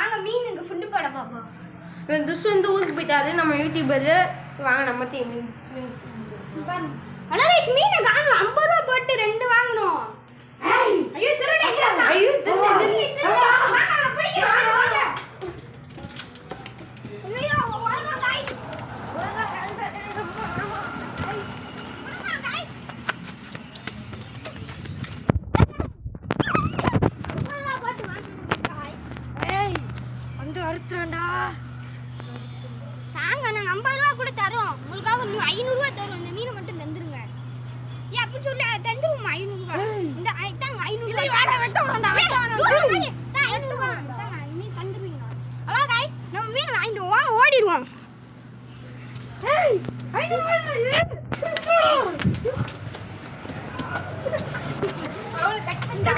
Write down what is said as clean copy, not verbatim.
வாங்க மீனுக்கு ஃபுட்டு போட பாப்போம். துஷ்வந்த் ஊருக்கு போயிட்டாரு நம்ம யூடியூபர். வாங்க நம்ம டீம் பாருங்க. அண்ணா கைஸ் மீன் காணோம். 50 ரூபாய் போட்டு 2 வாங்கணும். ஐயோ திருடே. ஐயோ திருடே. வாங்க பிடிங்க. வாங்க. ஐயோ வாங்க கைஸ். வாங்க கைஸ். வந்து அறுத்துறேன்டா. தாங்க நாங்க 50 ரூபாய் கூட தரோம். உங்களுக்காக 500 ரூபாய் தரோம். இந்த மீன் மட்டும் தந்துருங்க. ஏன் அப்படி சொல்லி தந்துருமா 500 ரூபாய்? இந்த தாங்க 500 ரூபாய். வாடா வெட்ட வந்தா வெட்ட வந்தா. தா 500 ரூபாய். தாங்க மீன் தந்துருவீங்க. ஹலோ गाइस நம்ம மீன் வாங்கிட்டு வாங்க ஓடிடுவோம். ஏய் 500 ரூபாய் அவளை கட் பண்ணா.